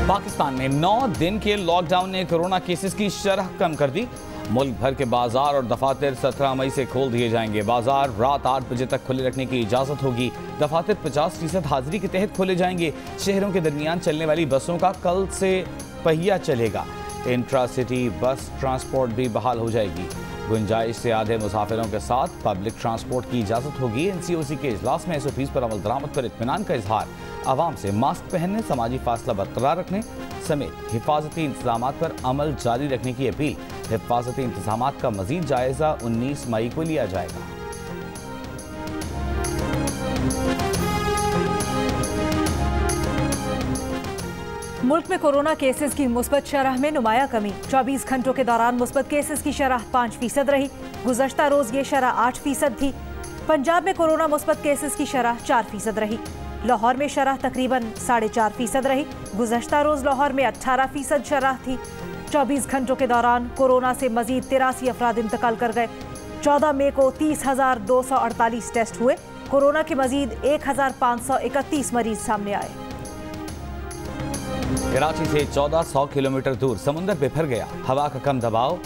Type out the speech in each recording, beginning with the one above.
पाकिस्तान में 9 दिन के लॉकडाउन ने कोरोना केसेस की शरह कम कर दी। मुल्क भर के बाजार और दफातर 17 मई से खोल दिए जाएंगे। बाजार रात 8 बजे तक खुले रखने की इजाजत होगी। दफातर 50% हाजिरी के तहत खोले जाएंगे। शहरों के दरमियान चलने वाली बसों का कल से पहिया चलेगा। इंट्रा सिटी बस ट्रांसपोर्ट भी बहाल हो जाएगी। गुंजाइश से आधे मुसाफिरों के साथ पब्लिक ट्रांसपोर्ट की इजाजत होगी। NCOC के इजलास में SOPs पर अमल दरामद पर इत्मीनान का इजहार। आवाम से मास्क पहनने, समाजी फासला बरकरार रखने समेत हिफाजती इंतजाम पर अमल जारी रखने की अपील। हिफाजती इंतजाम का मजीद जायजा 19 मई को लिया जाएगा। मुल्क में कोरोना केसेस की मुस्बत शरह में नुमाया कमी। 24 घंटों के दौरान मुस्बत केसेस की शरह 5% रही। गुज़श्ता रोज ये शरह 8% थी। पंजाब में कोरोना मुस्बत केसेस की शरह 4% रही। लाहौर में शरह तकरीबन 4.5% रही। गुज़श्ता रोज लाहौर में 18% शरह थी। 24 घंटों के दौरान कोरोना से मजीद 83 अफराद इंतकाल कर गए। 14 मई को 30,248 टेस्ट हुए। कोरोना के मजीद 1,531 मरीज सामने आए। कराची से 1400 किलोमीटर दूर समुंदर बिफर गया। हवा का कम दबाव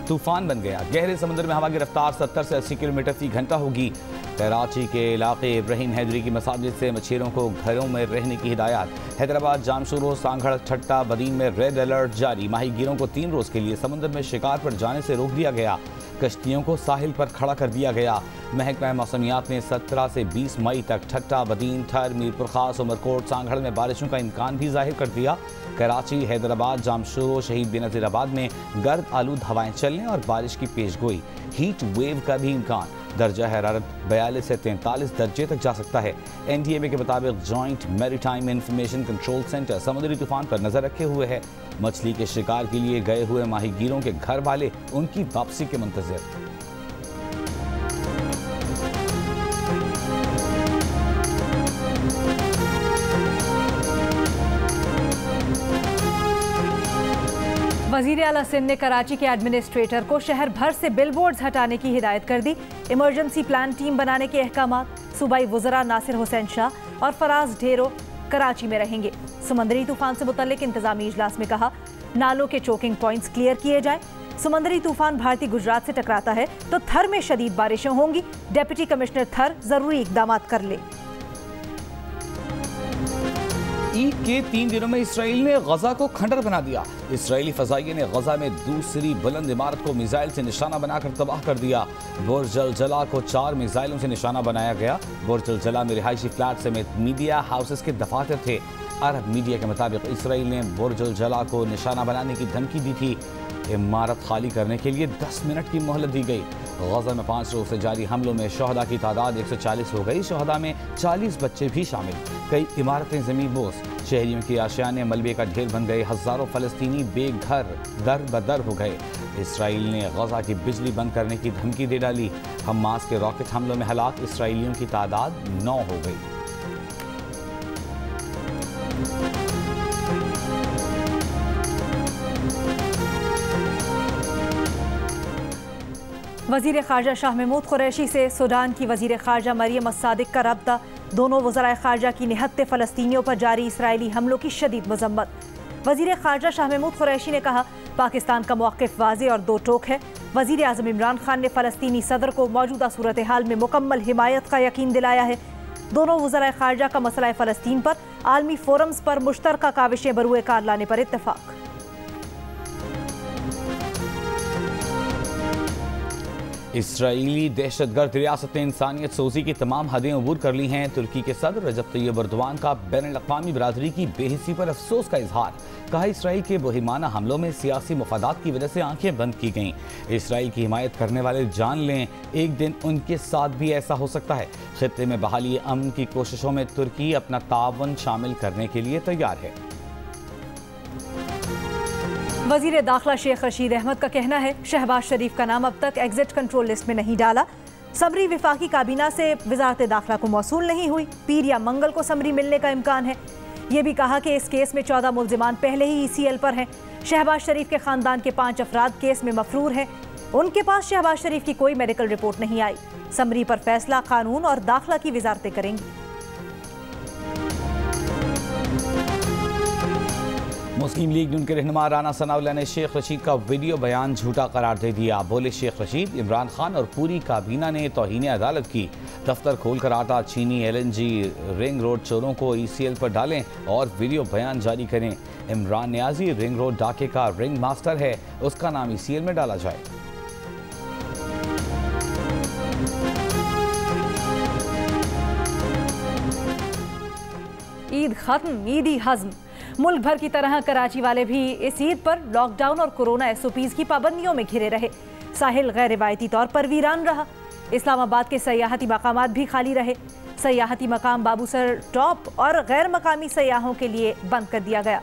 तूफान बन गया। गहरे समुद्र में हवा की रफ्तार 70 से 80 किलोमीटर फी घंटा होगी। कराची के इलाके इब्राहिम हैदरी की मसाजिद से मछलियों को घरों में रहने की हिदायत। हैदराबाद, जामशोरो, सांगड़, ठट्टा, बदीन में रेड अलर्ट जारी। माहीगीरों को 3 रोज के लिए समुद्र में शिकार पर जाने से रोक दिया गया। कश्तियों को साहिल पर खड़ा कर दिया गया। महकमा मौसमियात ने 17 से 20 मई तक ठट्टा, बदीन, थर, मीरपुर खास, उमरकोट, सांगड़ में बारिशों का इम्कान भी जाहिर कर दिया। कराची, हैदराबाद, जामशोरो, शहीद बेनज़ीराबाद में गर्द आलूद हवाएं चलने और बारिश की पेशगोई। हीट वेव का भी इम्कान। दर्जा हरारत 42 से 43 दर्जे तक जा सकता है। NDMA के मुताबिक joint maritime information control centre समुद्री तूफान पर नजर रखे हुए है। मछली के शिकार के लिए गए हुए माहीगीरों के घर वाले उनकी वापसी के मुंतज़िर। वज़ीर आला सिंध ने कराची के एडमिनिस्ट्रेटर को शहर भर से बिलबोर्ड्स हटाने की हिदायत कर दी। इमरजेंसी प्लान टीम बनाने के अहकामात। सूबाई वज़रा नासिर हुसैन शाह और फराज ढेरो कराची में रहेंगे। समंदरी तूफान से मुतल्लिक इंतजामी इजलास में कहा, नालों के चोकिंग पॉइंट्स क्लियर किए जाएं। समंदरी तूफान भारतीय गुजरात से टकराता है तो थर में शदीद बारिशें होंगी। डिप्टी कमिश्नर थर जरूरी इकदाम कर ले। ईद के 3 दिनों में इसराइल ने गजा को खंडर बना दिया। इसराइली फजाइये ने गजा में दूसरी बुलंद इमारत को मिसाइल से निशाना बनाकर तबाह कर दिया। बुर्ज अल जला को 4 मिसाइलों से निशाना बनाया गया। बुर्ज अल जला में रिहायशी फ्लैट समेत मीडिया हाउसेस के दफातर थे। अरब मीडिया के मुताबिक इसराइल ने बुर्ज अल जला को निशाना बनाने की धमकी दी थी। इमारत खाली करने के लिए 10 मिनट की मोहलत दी गई। गजा में 5 रोज से जारी हमलों में शहदा की तादाद 140 हो गई। शहदा में 40 बच्चे भी शामिल। कई इमारतें ज़मीन बोस। शहरियों की आशियाने मलबे का ढेर बन गए। हज़ारों फ़लस्तीनी बेघर दर बदर हो गए। इसराइल ने गजा की बिजली बंद करने की धमकी दे डाली। हमास के रॉकेट हमलों में हलाक इसराइलियों की तादाद 9 हो गई। वज़ीर ख़ारजा शाह महमूद कुरैशी से सूडान की वज़ीर ख़ारजा मरियम अस्सादिक का रब्ता। दोनों वज़राए ख़ारजा की निहत्ते फ़लस्तीनियों पर जारी इसराइली हमलों की शदीद मज़म्मत। वज़ीर ख़ारजा शाह महमूद कुरैशी ने कहा, पाकिस्तान का मौक़िफ़ वाज़े और दो टोक है। वज़ीर आज़म इमरान खान ने फ़लस्तीनी सदर को मौजूदा सूरत हाल में मुकम्मल हिमायत का यकीन दिलाया है। दोनों वज़राए ख़ारजा का मसला फ़लस्तीन पर आलमी फोरम्स पर मुश्तरका काविशें बरूए कार लाने पर इत्तफ़ाक़। इसराइली दहशतगर्द रियासत ने इंसानियत सोजी की तमाम हदें अबूर कर ली हैं। तुर्की के सदर रजब तैयब एर्दोगान का बैनुल-अक़वामी बरादरी की बेहिस्सी पर अफसोस का इजहार। कहा, इसराइल के बोहिमाना हमलों में सियासी मफादात की वजह से आंखें बंद की गईं। इसराइल की हिमायत करने वाले जान लें, एक दिन उनके साथ भी ऐसा हो सकता है। खित्ते में बहाली अमन की कोशिशों में तुर्की अपना तावन शामिल करने के लिए तैयार है। वज़ीर दाखिला शेख रशीद अहमद का कहना है, शहबाज शरीफ का नाम अब तक एग्जिट कंट्रोल लिस्ट में नहीं डाला। समरी विफाकी काबीना से वज़ारत दाखिला को मौसूल नहीं हुई। पीर या मंगल को समरी मिलने का इम्कान है। ये भी कहा कि इस केस में 14 मुल्जिमान पहले ही ECL पर हैं। शहबाज शरीफ के ख़ानदान के 5 अफराद केस में मफरूर हैं। उनके पास शहबाज शरीफ की कोई मेडिकल रिपोर्ट नहीं आई। समरी पर फैसला कानून और दाखिला की वज़ारतें करेंगी। मुस्लिम लीग नून के रहनुमा राना सनाउल्लाह ने शेख रशीद का वीडियो बयान झूठा करार दे दिया। बोले शेख रशीद, इमरान खान और पूरी काबीना ने तौहीन अदालत की। दफ्तर खोलकर आटा, चीनी, LNG, रिंग रोड चोरों को ECL पर डालें और वीडियो बयान जारी करें। इमरान नियाजी रिंग रोड डाके का रिंग मास्टर है, उसका नाम ECL में डाला जाए। ईद खत्म, ईदी हज़्म। मुल्क भर की तरह कराची वाले भी इस ईद पर लॉकडाउन और कोरोना SOPs की पाबंदियों में घिरे रहे। साहिल गैर रिवायती तौर पर वीरान रहा। इस्लामाबाद के सयाहती मकामात भी खाली रहे। सयाहती मकाम बाबूसर टॉप और गैर मकामी सयाहों के लिए बंद कर दिया गया।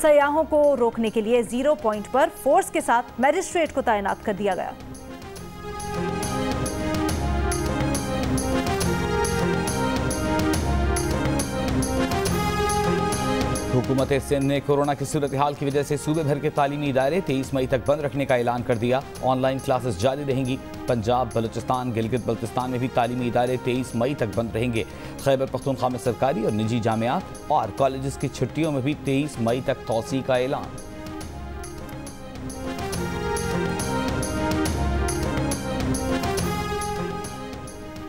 सयाहों को रोकने के लिए 0 पॉइंट पर फोर्स के साथ मजिस्ट्रेट को तैनात कर दिया गया। हुकूमत सिंध ने कोरोना की सूरत हाल की वजह से सूबे भर के तालीमी इदारे 23 मई तक बंद रखने का ऐलान कर दिया। ऑनलाइन क्लासेस जारी रहेंगी। पंजाब, बलूचिस्तान, गिलगित बल्तिस्तान में भी तालीमी इदारे 23 मई तक बंद रहेंगे। खैबर पख्तूनख्वा में सरकारी और निजी जामियात और कॉलेज की छुट्टियों में भी 23 मई तक तौसी का ऐलान।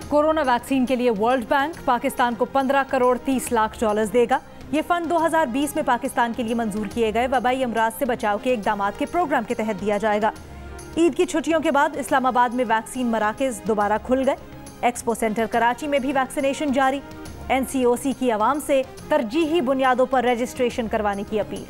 कोरोना वैक्सीन के लिए वर्ल्ड बैंक पाकिस्तान को 15 करोड़ 30 लाख डॉलर देगा। ये फंड 2020 में पाकिस्तान के लिए मंजूर किए गए वबाई अमराज से बचाव के इकदामात के प्रोग्राम के तहत दिया जाएगा। ईद की छुट्टियों के बाद इस्लामाबाद में वैक्सीन मराकज दोबारा खुल गए। एक्सपो सेंटर कराची में भी वैक्सीनेशन जारी। NCOC की आवाम से तरजीही बुनियादों पर रजिस्ट्रेशन करवाने की अपील।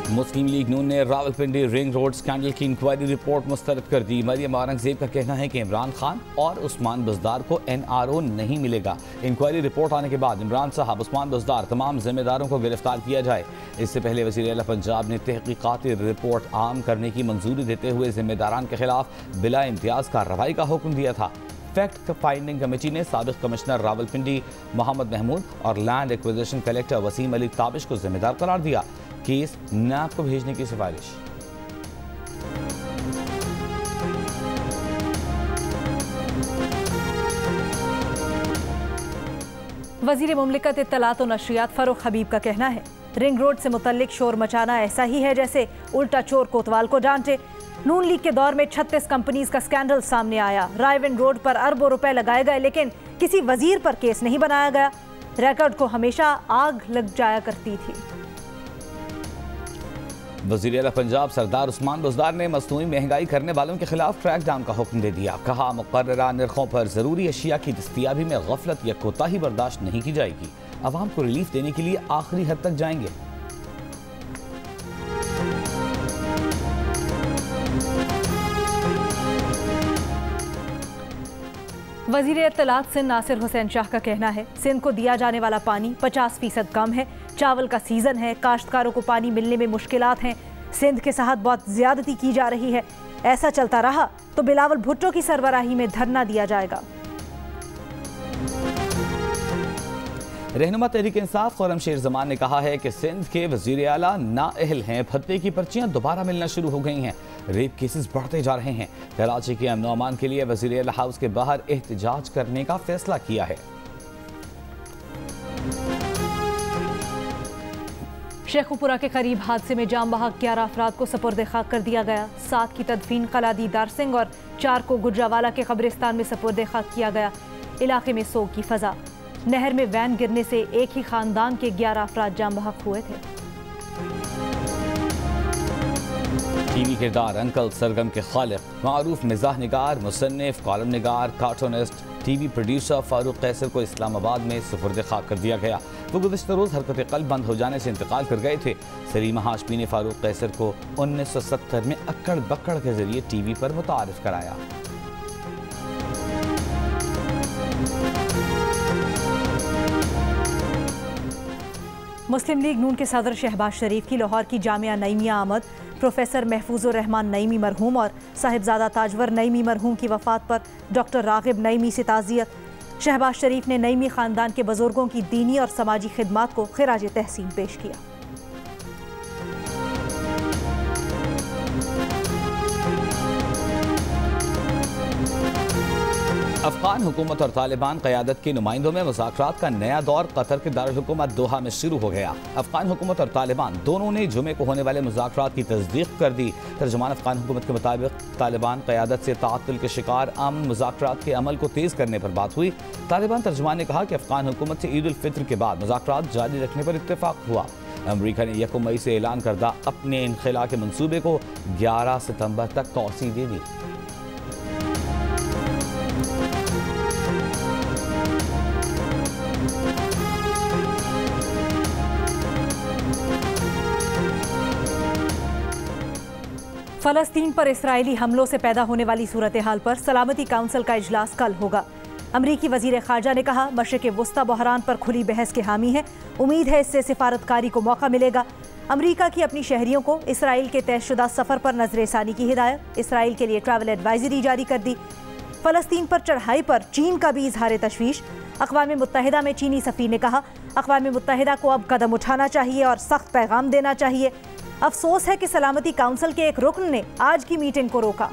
मुस्लिम लीग नून ने रावलपिंडी रिंग रोड स्कैंडल की इंक्वायरी रिपोर्ट मुस्तरद कर दी। मरियम औरंगजेब का कहना है कि इमरान खान और उस्मान बुज़दार को NRO नहीं मिलेगा। इंक्वायरी रिपोर्ट आने के बाद इमरान साहब, उस्मान बुज़दार, तमाम जिम्मेदारों को गिरफ्तार किया जाए। इससे पहले वज़ीर आला पंजाब ने तहकीकाती रिपोर्ट आम करने की मंजूरी देते हुए जिम्मेदारान के खिलाफ बिला इम्तियाज़ कार्रवाई का हुक्म दिया था। फैक्ट फाइंडिंग कमेटी ने साबिक कमिश्नर रावलपिंडी मोहम्मद महमूद और land acquisition collector Waseem Ali Tabish को जिम्मेदार करार दिया। केस नैब को भेजने की सिफारिश। वजीर मुमलिकत इत्तलात और नशरियात फारूक हबीब का कहना है, रिंग रोड से मुतल्लिक शोर मचाना ऐसा ही है जैसे उल्टा चोर कोतवाल को डांटे। नून लीग के दौर में 36 कंपनीज का स्कैंडल सामने आया। रायविंड रोड पर अरबों रुपए लगाए गए लेकिन किसी वजीर पर केस नहीं बनाया गया। रिकॉर्ड को हमेशा आग लग जाया करती थी। वज़ीर आला पंजाब सरदार उस्मान बुज़दार ने मसनूई महंगाई करने वालों के खिलाफ क्रैक डाउन का हुक्म दे दिया। कहा, मुकर्ररा निर्खों पर ज़रूरी अशिया की दस्तियाबी में गफलत या कोताही बर्दाश्त नहीं की जाएगी। अवाम को रिलीफ देने के लिए आखिरी हद तक जाएंगे। वज़ीर इत्तलात सिंध नासिर हुसैन शाह का कहना है, सिंध को दिया जाने वाला पानी 50% कम है। चावल का सीजन है, काश्तकारों को पानी मिलने में मुश्किलात हैं। सिंध के साथ बहुत ज्यादती की जा रही है। ऐसा चलता रहा तो बिलावल भुट्टो की सरबराही में धरना दिया जाएगा। रहनुमा तहरीक इंसाफ खुर्रम शेर जमान ने कहा है कि सिंध के वज़ीर आला नाअहल हैं। भत्ते की पर्चियां दोबारा मिलना शुरू हो गई हैं। रेप केसेस बढ़ते जा रहे हैं। कराची के अमन अमान के लिए वज़ीर आला हाउस के बाहर एहतजाज करने का फैसला किया है। शेखुपुरा के करीब हादसे में जाम बहक 11 अफराद को सपुर्द खाक कर दिया गया। 7 की तदफीन कलादी दार सिंह और 4 को गुजरावाला के कब्रिस्तान में सपुर्द खाक किया गया। इलाके में सोग की फजा। नहर में वैन गिरने से एक ही खानदान के 11 अफराद जाम बहक हुए थे। टीवी किरदार अंकल सरगम के खालिक, मारूफ मिजाह निगार, मुसन्निफ, कॉलम निगार, कार्टूनिस्ट, टीवी प्रोड्यूसर फारूक कैसर को इस्लामाबाद में सुपुर्द खाक कर दिया गया। वो गुज़िश्ता रोज़ हरकत क़ल्ब बंद हो जाने से इंतकाल कर गए थे। सलीमा हाशमी ने फारूक कैसर को 1970 में अक्कड़ बक्कड़ के जरिए टीवी पर मुतारिफ कराया। मुस्लिम लीग नून के सदर शहबाज शरीफ की लाहौर की जामिया नईमिया आमद, प्रोफेसर महफूजुर रहमान नईमी मरहूम और साहिबजादा ताजवर नईमी मरहूम की वफात पर डॉक्टर रागिब नईमी से ताज़ियत। शहबाज शरीफ ने नईमी ख़ानदान के बुजुर्गों की दीनी और समाजी खिदमात को खिराज तहसीन पेश किया। अफगान हुकूमत और तालिबान क़यादत के नुमाइंदों में मुज़ाकरात का नया दौर कतर के दारुल हुकूमत दोहा में शुरू हो गया। अफगान हुकूमत और तालिबान दोनों ने जुमे को होने वाले मुज़ाकरात की तस्दीक कर दी। तर्जुमान अफगान हुकूमत के मुताबिक तालिबान क़यादत से ताअत्तुल के शिकार अमन मुज़ाकरात के अमल को तेज़ करने पर बात हुई। तालिबान तर्जुमान ने कहा कि अफगान हुकूमत से ईद उल फित्र के बाद मुज़ाकरात जारी रखने पर इत्तेफाक हुआ। अमरीका ने 1 मई से ऐलान करदा अपने इनखला के मंसूबे को 11 सितंबर तक तौसीह दे दी। फलस्तीन पर इस्राएली हमलों से पैदा होने वाली सूरत हाल पर सलामती काउंसिल का इजलास कल होगा। अमरीकी वजीर खारजा ने कहा, मशरिक़ वुस्ता बहरान पर खुली बहस के हामी है, उम्मीद है इससे सिफारतकारी को मौका मिलेगा। अमरीका की अपनी शहरियों को इसराइल के तयशुदा सफ़र पर नजरसानी की हिदायत, इसराइल के लिए ट्रैवल एडवाइजरी जारी कर दी। फलस्तीन पर चढ़ाई पर चीन का भी इजहार तशवीश। अक़वाम मुत्तहिदा में चीनी सफ़ीर ने कहा, अक़वाम मुत्तहिदा को अब कदम उठाना चाहिए और सख्त पैगाम देना चाहिए। अफसोस है कि सलामती काउंसिल के एक रुकन ने आज की मीटिंग को रोका।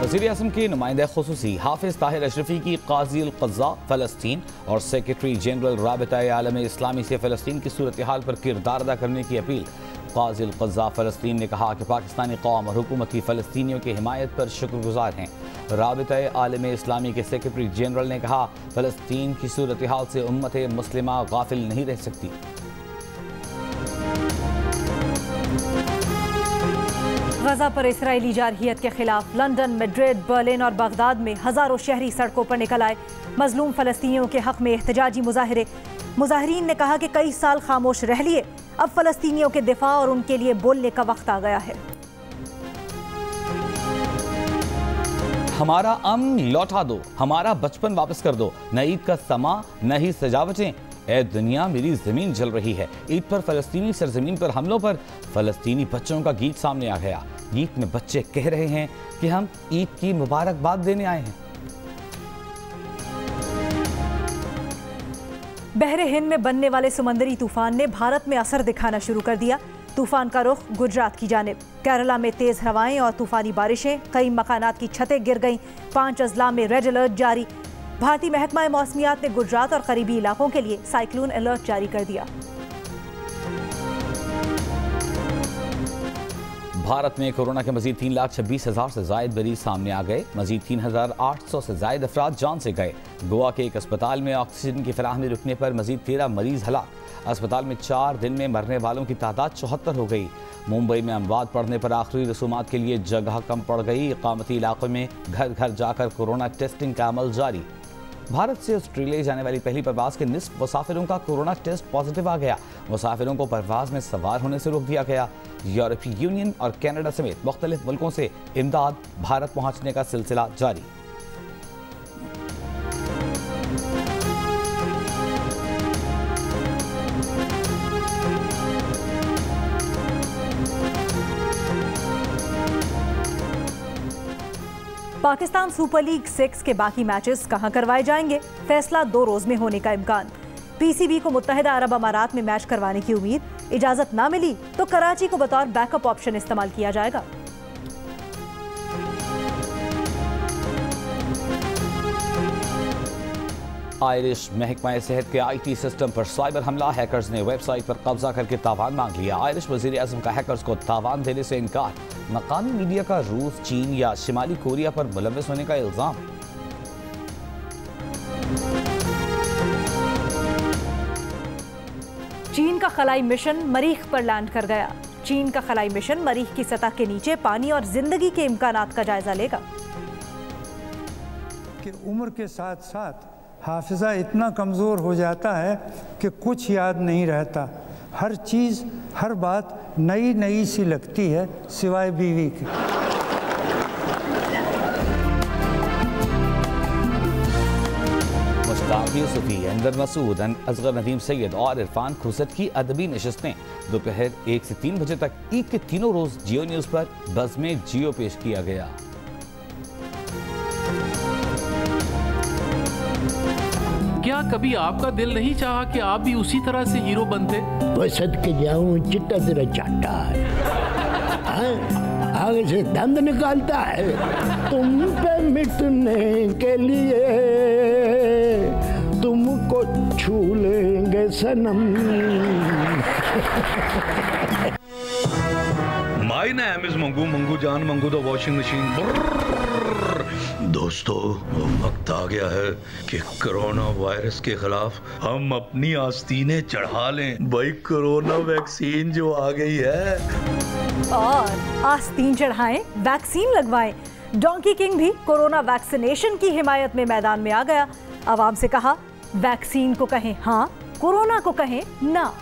वज़ीर-ए-आज़म के नुमाइंदा खुसूसी हाफिज ताहिर अशरफी की काज़ी अल क़ज़्ज़ा फ़लस्तीन और सेक्रेटरी जनरल राबिता आलम इस्लामी से फ़लस्तीन की सूरत हाल पर किरदार अदा करने की अपील। काज़ी अल क़ज़्ज़ा फ़लस्तीन ने कहा कि पाकिस्तानी कौम और हुकूमत की फ़लस्तीनियों की हिमायत पर शुक्रगुजार हैं। राबिता आलम इस्लामी के सेक्रेटरी जनरल ने कहा, फ़लस्तीन की सूरत हाल से उम्मत मुस्लिमा गाफिल नहीं रह सकती। गजा पर इसराइली जारहियत के खिलाफ लंदन, मैड्रिड, बर्लिन और बगदाद में हजारों शहरी सड़कों पर निकल आए। मजलूम फ़लस्तीनियों के हक में एहतजाजी मुजाहरे। मुजाहरीन ने कहा कि कई साल खामोश रह लिए, अब फ़लस्तीनियों के दिफा और उनके लिए बोलने का वक्त आ गया है। हमारा अमन लौटा दो, हमारा बचपन वापस कर दो, न ईद का समा न ही सजावटें। ए दुनिया मेरी ज़मीन जल रही है। ईद पर फ़लस्तीनी सरजमीन पर हमलों पर फ़लस्तीनी बच्चों का गीत सामने आ गया। गीत में बच्चे कह रहे हैं कि हम ईद की मुबारकबाद देने आए हैं। बहरे हिंद में बनने वाले समंदरी तूफान ने भारत में असर दिखाना शुरू कर दिया। तूफान का रुख गुजरात की जानिब। केरला में तेज हवाएं और तूफानी बारिशें, कई मकानात की छतें गिर गईं। 5 अजला में रेड अलर्ट जारी। भारतीय महकमा मौसमियात ने गुजरात और करीबी इलाकों के लिए साइक्लोन अलर्ट जारी कर दिया। भारत में कोरोना के मजीद 3,26,000 से जायद मरीज सामने आ गए। मजीद 3,800 से जायद अफराद जान से गए। गोवा के एक अस्पताल में ऑक्सीजन की फराहमी रुकने पर मजीद 13 मरीज हलाक। अस्पताल में 4 दिन में मरने वालों की तादाद 74 हो गई। मुंबई में अमवात पड़ने पर आखिरी रसूमात के लिए जगह कम पड़ गई। इकामती इलाकों में घर घर जाकर कोरोना टेस्टिंग का अमल जारी। भारत से ऑस्ट्रेलिया जाने वाली पहली परवाज के निस्फ मुसाफिरों का कोरोना टेस्ट पॉजिटिव आ गया। मुसाफिरों को परवाज में सवार होने से रोक दिया गया। यूरोपीय यूनियन और कनाडा समेत मुख्तलिफ मुल्कों से इमदाद भारत पहुंचने का सिलसिला जारी। पाकिस्तान सुपर लीग 6 के बाकी मैचेस कहां करवाए जाएंगे, फैसला 2 रोज में होने का इम्कान। पीसीबी को मुत्तहिदा अरब अमारात में मैच करवाने की उम्मीद। इजाजत ना मिली तो कराची को बतौर बैकअप ऑप्शन इस्तेमाल किया जाएगा। आयरिश महकमा सेहत के IT सिस्टम पर साइबर हमला। हैकर्स ने वेबसाइट पर कब्जा करके तावान मांग लिया। आयरिश वज़ीर-ए-आज़म का हैकर्स को तावान देने से इनकार। मकामी मीडिया का रूस, चीन या शिमाली कोरिया पर मुलव्वस होने का इल्जाम। चीन का खलाई मिशन मरीख पर लैंड कर गया। चीन का खलाई मिशन मरीख की सतह के नीचे पानी और जिंदगी के इम्कानात का जायजा लेगा। कि उम्र के साथ साथ हाफिज़ा इतना कमज़ोर हो जाता है कि कुछ याद नहीं रहता। हर चीज़, हर बात नई नई सी लगती है सिवाय बीवी के। मुश्ताक यूसुफी, अंदर मसूद, असगर नदीम सैयद और इरफान खुसद की अदबी नशिस्तें दोपहर 1 से 3 बजे तक ईद के तीनों रोज जियो न्यूज़ पर बज़्म जियो पेश किया गया। क्या कभी आपका दिल नहीं चाहा कि आप भी उसी तरह से हीरो बनते? वो सदके जाऊं चिट्टा तेरा चाटा है, आगे से दंद निकालता है तुम पे मिटने के लिए, तुमको छू लेंगे सनम। My name is Mangu, Mangu जान मंगू द वॉशिंग मशीन। दोस्तों, वक्त आ गया है कि कोरोना वायरस के खिलाफ हम अपनी आस्तीनें चढ़ा लें। भाई कोरोना वैक्सीन जो आ गई है, और आस्तीन चढ़ाएं, वैक्सीन लगवाएं। डोंकी किंग भी कोरोना वैक्सीनेशन की हिमायत में मैदान में आ गया। आवाम से कहा, वैक्सीन को कहें हाँ, कोरोना को कहें ना।